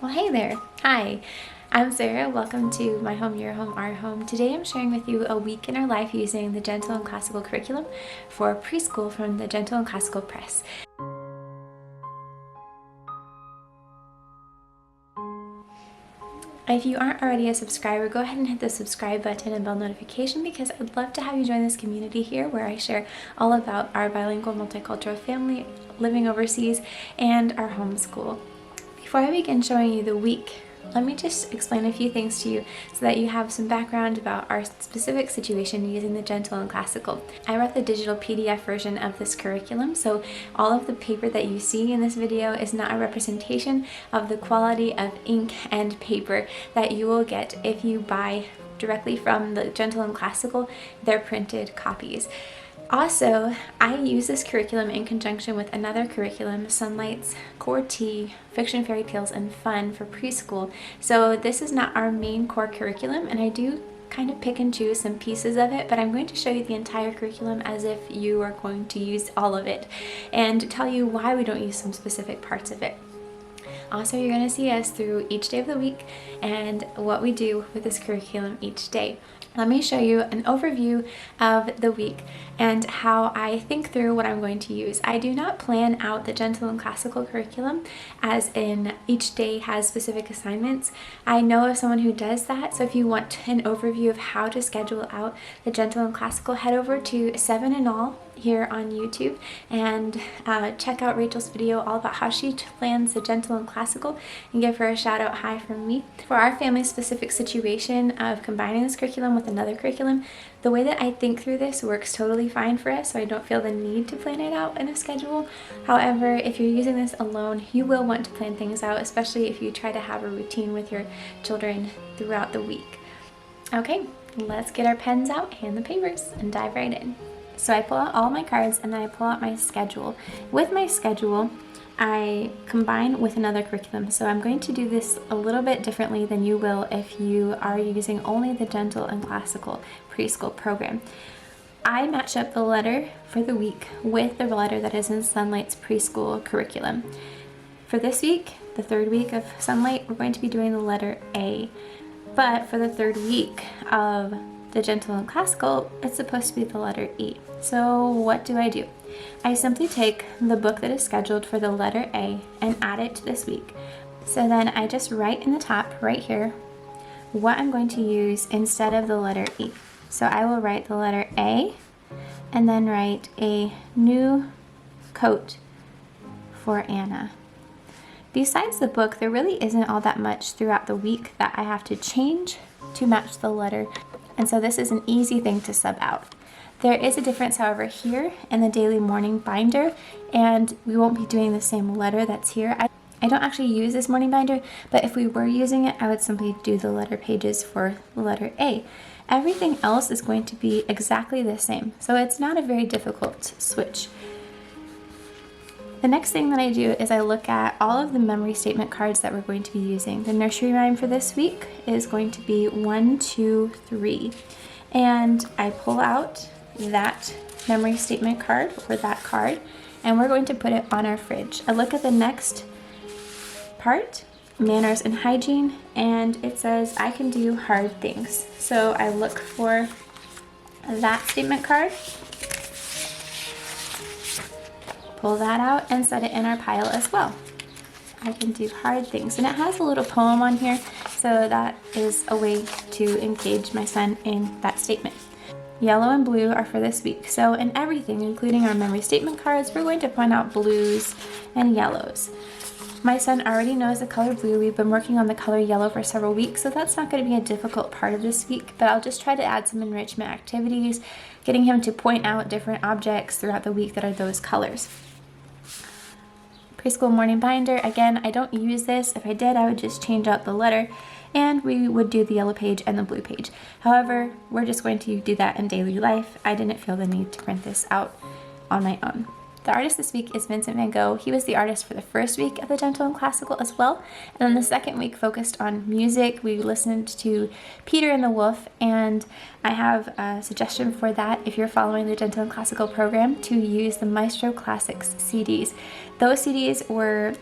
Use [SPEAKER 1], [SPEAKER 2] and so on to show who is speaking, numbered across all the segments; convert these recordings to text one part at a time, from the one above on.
[SPEAKER 1] Well, hey there. Hi, I'm Sarah. Welcome to My Home, Your Home, Our Home. Today I'm sharing with you a week in our life using the Gentle and Classical Curriculum for preschool from the Gentle and Classical Press. If you aren't already a subscriber, go ahead and hit the subscribe button and bell notification because I'd love to have you join this community here where I share all about our bilingual multicultural family living overseas and our homeschool. Before I begin showing you the week, let me just explain a few things to you so that you have some background about our specific situation using the Gentle and Classical. I wrote the digital PDF version of this curriculum, so all of the paper that you see in this video is not a representation of the quality of ink and paper that you will get if you buy directly from the Gentle and Classical, their printed copies. Also, I use this curriculum in conjunction with another curriculum, Sonlight's Core T, Fiction, Fairy Tales, and Fun for preschool. So this is not our main core curriculum, and I do kind of pick and choose some pieces of it, but I'm going to show you the entire curriculum as if you are going to use all of it and tell you why we don't use some specific parts of it. Also, you're going to see us through each day of the week and what we do with this curriculum each day. Let me show you an overview of the week and how I think through what I'm going to use. I do not plan out the Gentle and Classical curriculum as in each day has specific assignments. I know of someone who does that, so if you want an overview of how to schedule out the Gentle and Classical, head over to 7 and All here on YouTube and check out Rachel's video all about how she plans the Gentle and Classical, and give her a shout out hi from me. For our family specific situation of combining this curriculum with another curriculum, the way that I think through this works totally fine for us, so I don't feel the need to plan it out in a schedule. However, if you're using this alone, you will want to plan things out, especially if you try to have a routine with your children throughout the week. Okay, let's get our pens out and the papers and dive right in. So I pull out all my cards and then I pull out my schedule. With my schedule, I combine with another curriculum. So I'm going to do this a little bit differently than you will if you are using only the Gentle and Classical Preschool program. I match up the letter for the week with the letter that is in Sonlight's preschool curriculum. For this week, the third week of Sonlight, we're going to be doing the letter A. But for the third week of the Gentle and Classical, it's supposed to be the letter E. So what do? I simply take the book that is scheduled for the letter A and add it to this week. So then I just write in the top right here what I'm going to use instead of the letter E. So I will write the letter A and then write a new coat for Anna. Besides the book, there really isn't all that much throughout the week that I have to change to match the letter, and so this is an easy thing to sub out. There is a difference, however, here in the daily morning binder, and we won't be doing the same letter that's here. I don't actually use this morning binder, but if we were using it, I would simply do the letter pages for the letter A. Everything else is going to be exactly the same, so it's not a very difficult switch. The next thing that I do is I look at all of the memory statement cards that we're going to be using. The nursery rhyme for this week is going to be 1, 2, 3. And I pull out that memory statement card or that card, and we're going to put it on our fridge. I look at the next part, manners and hygiene, and it says I can do hard things. So I look for that statement card, pull that out and set it in our pile as well. I can do hard things. And it has a little poem on here, so that is a way to engage my son in that statement. Yellow and blue are for this week. So in everything, including our memory statement cards, we're going to point out blues and yellows. My son already knows the color blue. We've been working on the color yellow for several weeks, so that's not going to be a difficult part of this week, but I'll just try to add some enrichment activities, getting him to point out different objects throughout the week that are those colors. Preschool morning binder, again, I don't use this. If I did, I would just change out the letter and we would do the yellow page and the blue page. However, we're just going to do that in daily life. I didn't feel the need to print this out on my own. The artist this week is Vincent van Gogh. He was the artist for the first week of the Gentle and Classical as well. And then the second week focused on music. We listened to Peter and the Wolf, and I have a suggestion for that if you're following the Gentle and Classical program to use the Maestro Classics CDs. Those CDs were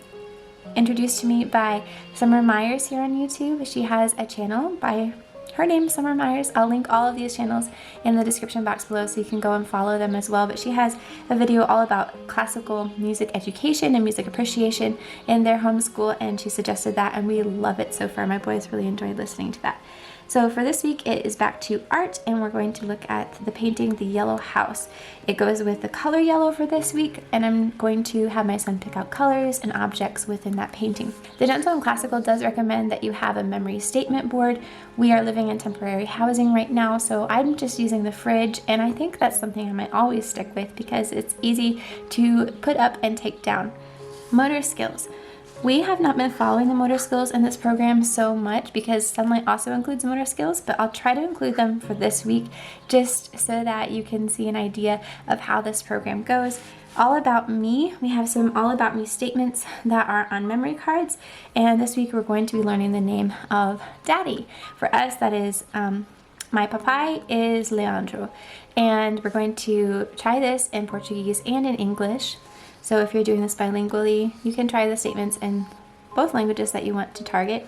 [SPEAKER 1] introduced to me by Summer Myers here on YouTube. She has a channel by her name, Summer Myers. I'll link all of these channels in the description box below so you can go and follow them as well. But she has a video all about classical music education and music appreciation in their homeschool, and she suggested that, and we love it so far. My boys really enjoyed listening to that. So for this week, it is back to art, and we're going to look at the painting, The Yellow House. It goes with the color yellow for this week, and I'm going to have my son pick out colors and objects within that painting. The Gentle Classical does recommend that you have a memory statement board. We are living in temporary housing right now, so I'm just using the fridge, and I think that's something I might always stick with because it's easy to put up and take down. Motor skills. We have not been following the motor skills in this program so much because Sonlight also includes motor skills, but I'll try to include them for this week just so that you can see an idea of how this program goes. All About Me, we have some All About Me statements that are on memory cards, and this week we're going to be learning the name of Daddy. For us, that is my papai is Leandro, and we're going to try this in Portuguese and in English. So if you're doing this bilingually, you can try the statements in both languages that you want to target.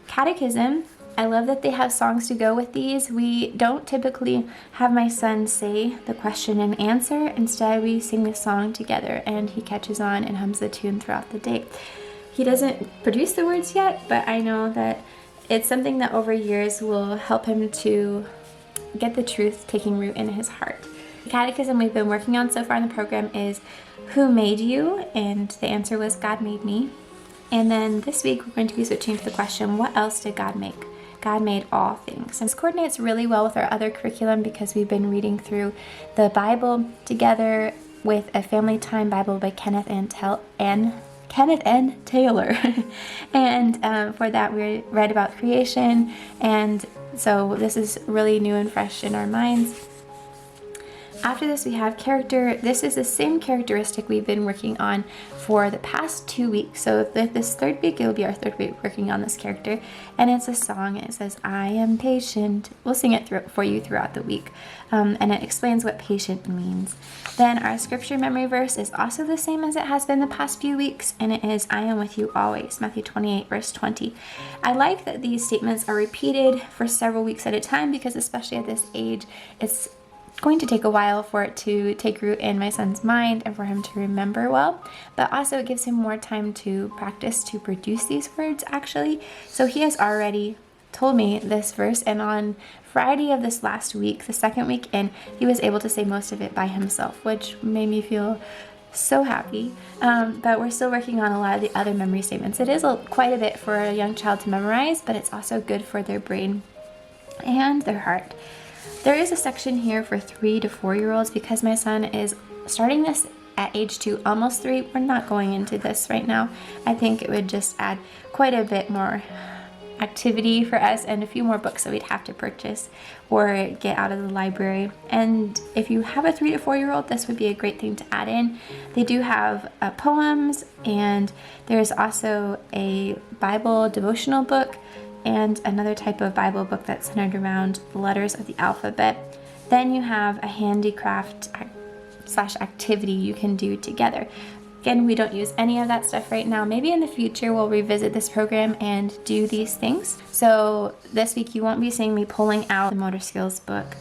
[SPEAKER 1] Catechism, I love that they have songs to go with these. We don't typically have my son say the question and answer. Instead, we sing the song together, and he catches on and hums the tune throughout the day. He doesn't produce the words yet, but I know that it's something that over years will help him to get the truth taking root in his heart. The catechism we've been working on so far in the program is Who Made You? And the answer was God made me. And then this week we're going to be switching to the question, what else did God make? God made all things. And this coordinates really well with our other curriculum because we've been reading through the Bible together with a Family Time Bible by Kenneth N. Taylor. And for that we read about creation, and so this is really new and fresh in our minds. After this, we have character. This is the same characteristic we've been working on for the past 2 weeks. So this third week, it'll be our third week working on this character. And it's a song. It says, I am patient. We'll sing it for you throughout the week. And it explains what patient means. Then our scripture memory verse is also the same as it has been the past few weeks. And it is, I am with you always, Matthew 28, verse 20. I like that these statements are repeated for several weeks at a time because especially at this age, it's going to take a while for it to take root in my son's mind and for him to remember well, but also it gives him more time to practice to produce these words actually. So he has already told me this verse, and on Friday of this last week, the second week in, he was able to say most of it by himself, which made me feel so happy. But we're still working on a lot of the other memory statements. It is quite a bit for a young child to memorize, but it's also good for their brain and their heart. There is a section here for 3 to 4-year-olds because my son is starting this at age 2, almost 3. We're not going into this right now. I think it would just add quite a bit more activity for us and a few more books that we'd have to purchase or get out of the library. And if you have a 3 to 4-year-old, this would be a great thing to add in. They do have poems, and there's also a Bible devotional book and another type of Bible book that's centered around the letters of the alphabet. Then you have a handicraft / activity you can do together. Again, we don't use any of that stuff right now. Maybe in the future we'll revisit this program and do these things. So this week you won't be seeing me pulling out the motor skills book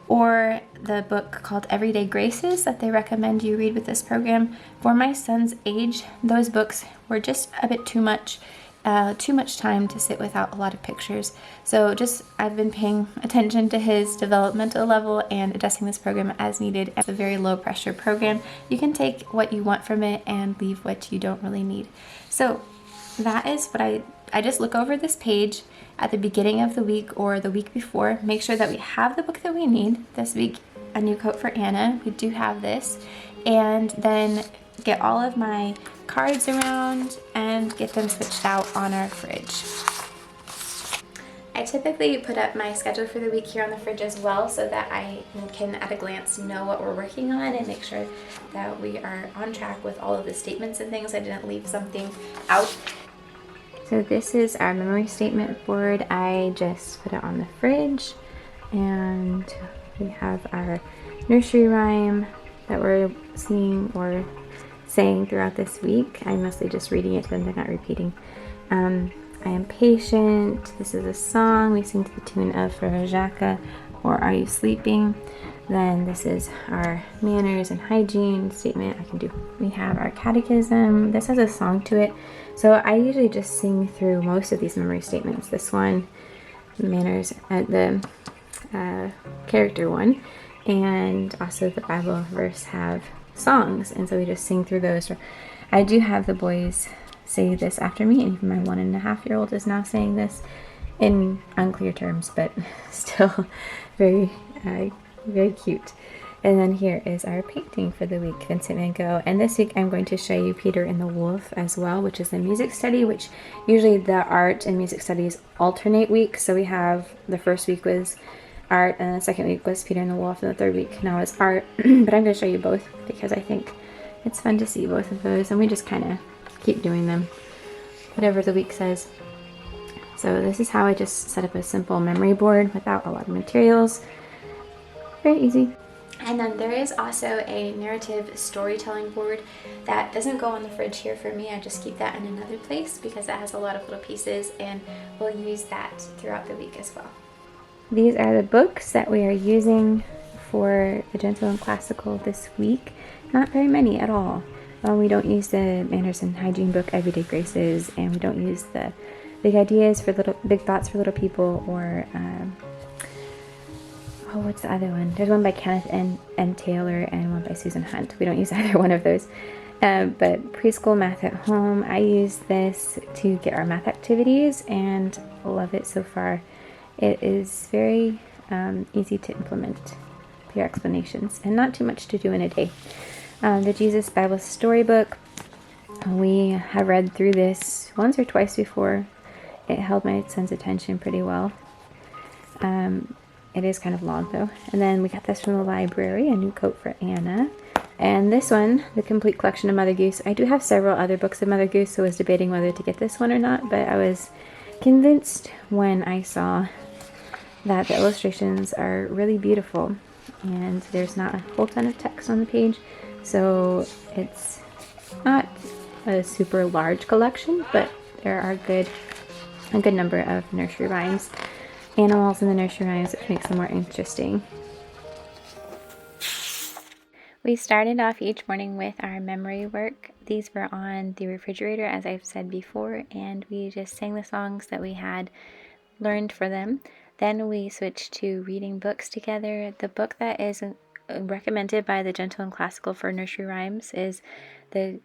[SPEAKER 1] or the book called Everyday Graces that they recommend you read with this program. For my son's age, those books were just a bit too much time to sit without a lot of pictures. So I've been paying attention to his developmental level and adjusting this program as needed. It's a very low pressure program. You can take what you want from it and leave what you don't really need. So that is what I just look over this page at the beginning of the week or the week before, make sure that we have the book that we need. This week, A New Coat for Anna. We do have this. And then get all of my cards around and get them switched out on our fridge. I typically put up my schedule for the week here on the fridge as well so that I can at a glance know what we're working on and make sure that we are on track with all of the statements and things. I didn't leave something out. So this is our memory statement board. I just put it on the fridge, and we have our nursery rhyme that we're singing or saying throughout this week. I'm mostly just reading it to them, they're not repeating. I am patient. This is a song we sing to the tune of Frère Jacques, or Are You Sleeping? Then this is our manners and hygiene statement. We have our catechism. This has a song to it. So I usually just sing through most of these memory statements. This one, manners, the character one, and also the Bible verse have songs. And so we just sing through those. I do have the boys say this after me, and even my 1.5-year-old is now saying this in unclear terms, but still very, very cute. And then here is our painting for the week, Vincent van Gogh. And this week I'm going to show you Peter and the Wolf as well, which is the music study, which usually the art and music studies alternate weeks. So we have the first week was art, and the second week was Peter and the Wolf, and the third week now is art. But I'm going to show you both because I think it's fun to see both of those, and we just kind of keep doing them, whatever the week says. So this is how I just set up a simple memory board without a lot of materials. Very easy. And then there is also a narrative storytelling board that doesn't go on the fridge here for me. I just keep that in another place because it has a lot of little pieces, and we'll use that throughout the week as well. These are the books that we are using for the Gentle and Classical this week. Not very many at all. We don't use the Manners and Hygiene book, Everyday Graces, and we don't use the Big Thoughts for Little People, or what's the other one? There's one by Kenneth and Taylor and one by Susan Hunt. We don't use either one of those. But Preschool Math at Home, I use this to get our math activities and love it so far. It is very easy to implement your explanations and not too much to do in a day. The Jesus Bible Storybook, we have read through this once or twice before. It held my son's attention pretty well. It is kind of long though. And then we got this from the library, a new coat for Anna. And this one, the complete collection of Mother Goose. I do have several other books of Mother Goose, so I was debating whether to get this one or not, but I was convinced when I saw that the illustrations are really beautiful and there's not a whole ton of text on the page. So it's not a super large collection, but there are a good number of nursery rhymes, animals in the nursery rhymes, which makes them more interesting. We started off each morning with our memory work. These were on the refrigerator, as I've said before, and we just sang the songs that we had learned for them. Then we switched to reading books together. The book that is recommended by the Gentle and Classical for nursery rhymes is the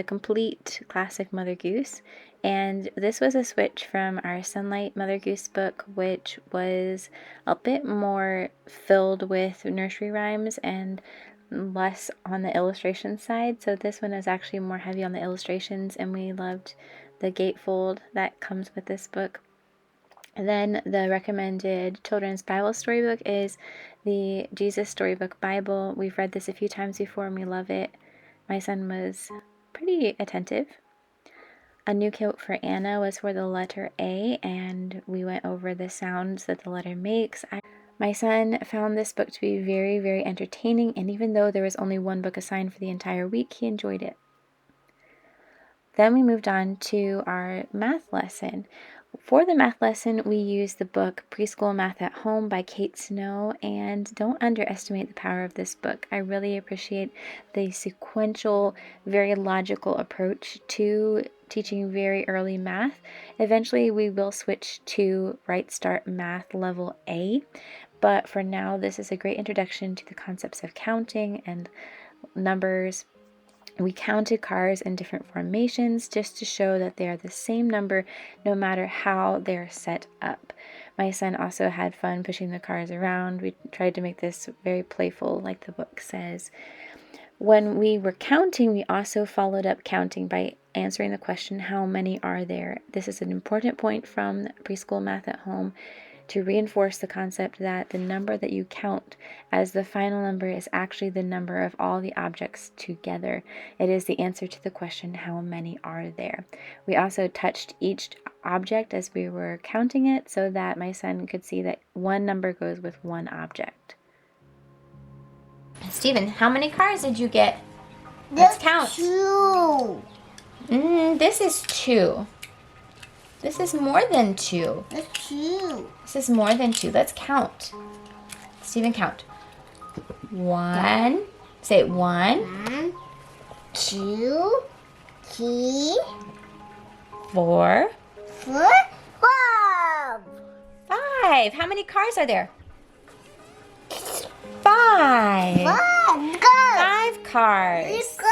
[SPEAKER 1] complete classic Mother Goose, and this was a switch from our Sonlight Mother Goose book, which was a bit more filled with nursery rhymes and less on the illustration side. So this one is actually more heavy on the illustrations, and we loved the gatefold that comes with this book. And then the recommended children's Bible storybook is the Jesus Storybook Bible. We've read this a few times before and we love it. My son was pretty attentive. A new coat for Anna was for the letter A, and we went over the sounds that the letter makes. My son found this book to be very, very entertaining, and even though there was only one book assigned for the entire week, he enjoyed it. Then we moved on to our math lesson. For the math lesson, we used the book Preschool Math at Home by Kate Snow, and don't underestimate the power of this book. I really appreciate the sequential, very logical approach to teaching very early math. Eventually, we will switch to Right Start Math Level A, but for now, this is a great introduction to the concepts of counting and numbers. We counted cars in different formations just to show that they are the same number no matter how they're set up. My son also had fun pushing the cars around. We tried to make this very playful, like the book says. When we were counting, we also followed up counting by answering the question, how many are there? This is an important point from Preschool Math at Home to reinforce the concept that the number that you count as the final number is actually the number of all the objects together. It is the answer to the question, how many are there? We also touched each object as we were counting it so that my son could see that one number goes with one object. Steven, how many cars did you get? Let's count.
[SPEAKER 2] 2.
[SPEAKER 1] This is 2. This is more than 2.
[SPEAKER 2] That's 2.
[SPEAKER 1] This is more than 2. Let's count. Stephen, count. 1. Say it. 1.
[SPEAKER 2] 1, 2, 3,
[SPEAKER 1] 4.
[SPEAKER 2] 4, 5.
[SPEAKER 1] 5. How many cars are there? 5.
[SPEAKER 2] 5. Go.
[SPEAKER 1] 5 cars.
[SPEAKER 2] Let's go.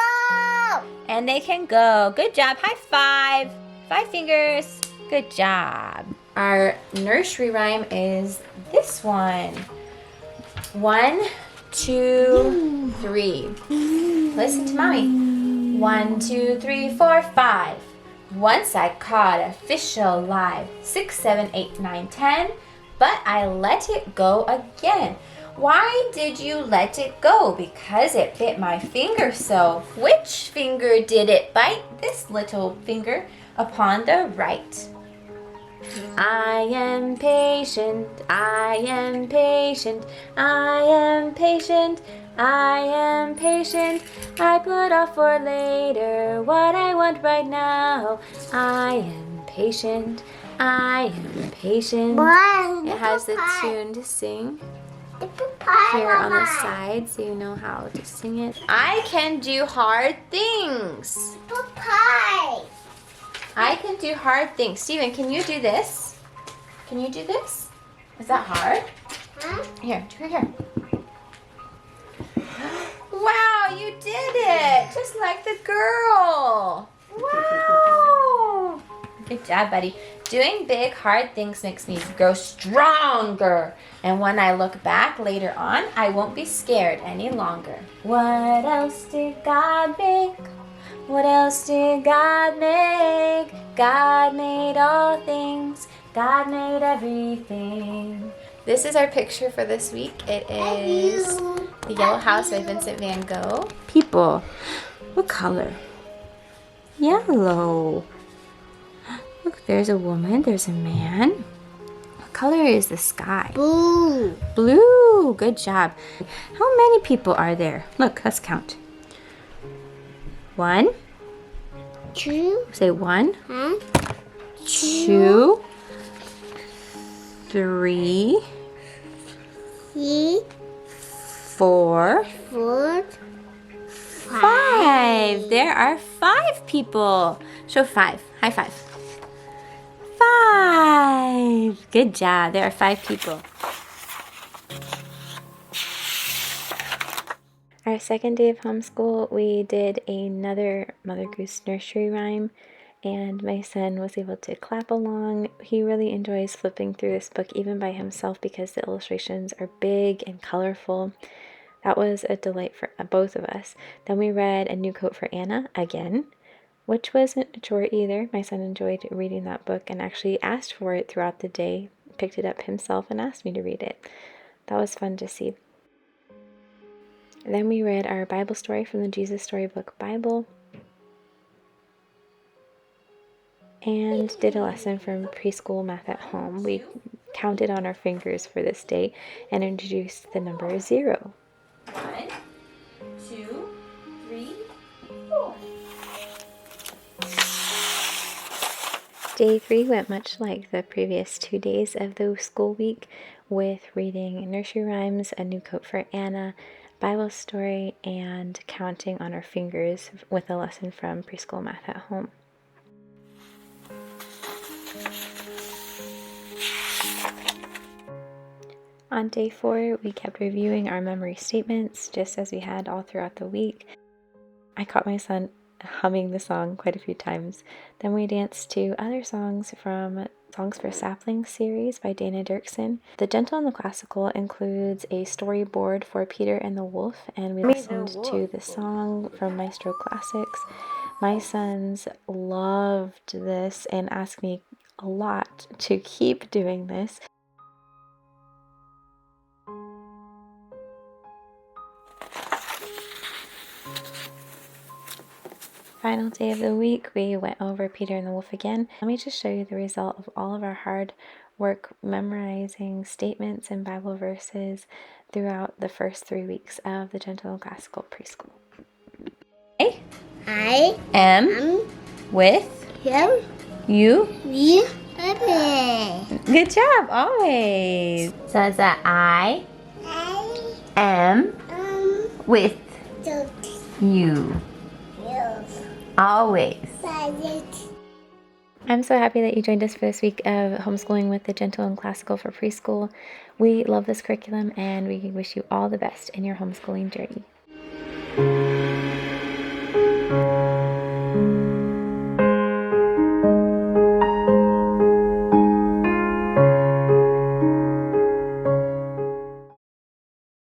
[SPEAKER 1] And they can go. Good job. High five. 5 fingers. Good job. Our nursery rhyme is this one. 1, 2, 3. Listen to mommy. 1, 2, 3, 4, 5. Once I caught a fish alive. 6, 7, 8, 9, 10. But I let it go again. Why did you let it go? Because it bit my finger so. Which finger did it bite? This little finger upon the right. I am patient, I am patient, I am patient, I am patient. I put off for later what I want right now. I am patient, I am patient. It has the tune to sing here on the side so you know how to sing it. I can do hard things.
[SPEAKER 2] Pie.
[SPEAKER 1] I can do hard things. Steven, can you do this? Can you do this? Is that hard?
[SPEAKER 2] Huh?
[SPEAKER 1] Here, here. Wow, you did it! Just like the girl. Wow! Good job, buddy. Doing big, hard things makes me grow stronger. And when I look back later on, I won't be scared any longer. What else did God make? What else did God make? God made all things. God made everything. This is our picture for this week. It is The Yellow House by Vincent van Gogh. People. What color? Yellow. Look, there's a woman. There's a man. What color is the sky?
[SPEAKER 2] Blue.
[SPEAKER 1] Blue. Good job. How many people are there? Look, let's count. 1.
[SPEAKER 2] 2.
[SPEAKER 1] Say 1.
[SPEAKER 2] Huh?
[SPEAKER 1] 2. 3.
[SPEAKER 2] 3,
[SPEAKER 1] 4.
[SPEAKER 2] 4,
[SPEAKER 1] 5. There are 5 people. Show 5. High five. 5. Good job. There are 5 people. Our second day of homeschool, we did another Mother Goose nursery rhyme, and my son was able to clap along. He really enjoys flipping through this book even by himself because the illustrations are big and colorful. That was a delight for both of us. Then we read A New Coat for Anna again, which wasn't a chore either. My son enjoyed reading that book and actually asked for it throughout the day, picked it up himself and asked me to read it. That was fun to see. Then we read our Bible story from the Jesus Storybook Bible and did a lesson from Preschool Math at Home. We counted on our fingers for this day and introduced the number 0. 1, 2, 3, 4. Day 3 went much like the previous 2 days of the school week, with reading nursery rhymes, A New Coat for Anna, Bible story, and counting on our fingers with a lesson from Preschool Math at Home. On day 4, we kept reviewing our memory statements just as we had all throughout the week. I caught my son humming the song quite a few times. Then we danced to other songs from Songs for Saplings series by Dana Dirksen. The Gentle and the Classical includes a storyboard for Peter and the Wolf, and we listened to the song from Maestro Classics. My sons loved this and asked me a lot to keep doing this. Final day of the week, we went over Peter and the Wolf again. Let me just show you the result of all of our hard work memorizing statements and Bible verses throughout the first 3 weeks of the Gentle Classical Preschool. Okay,
[SPEAKER 2] I
[SPEAKER 1] am
[SPEAKER 2] am
[SPEAKER 1] with
[SPEAKER 2] here.
[SPEAKER 1] you.
[SPEAKER 2] We are.
[SPEAKER 1] Good job, always. So is that I
[SPEAKER 2] I
[SPEAKER 1] am
[SPEAKER 2] am
[SPEAKER 1] with
[SPEAKER 2] the
[SPEAKER 1] you. Always.
[SPEAKER 2] silent.
[SPEAKER 1] I'm so happy that you joined us for this week of homeschooling with the Gentle and Classical for Preschool. We love this curriculum and we wish you all the best in your homeschooling journey.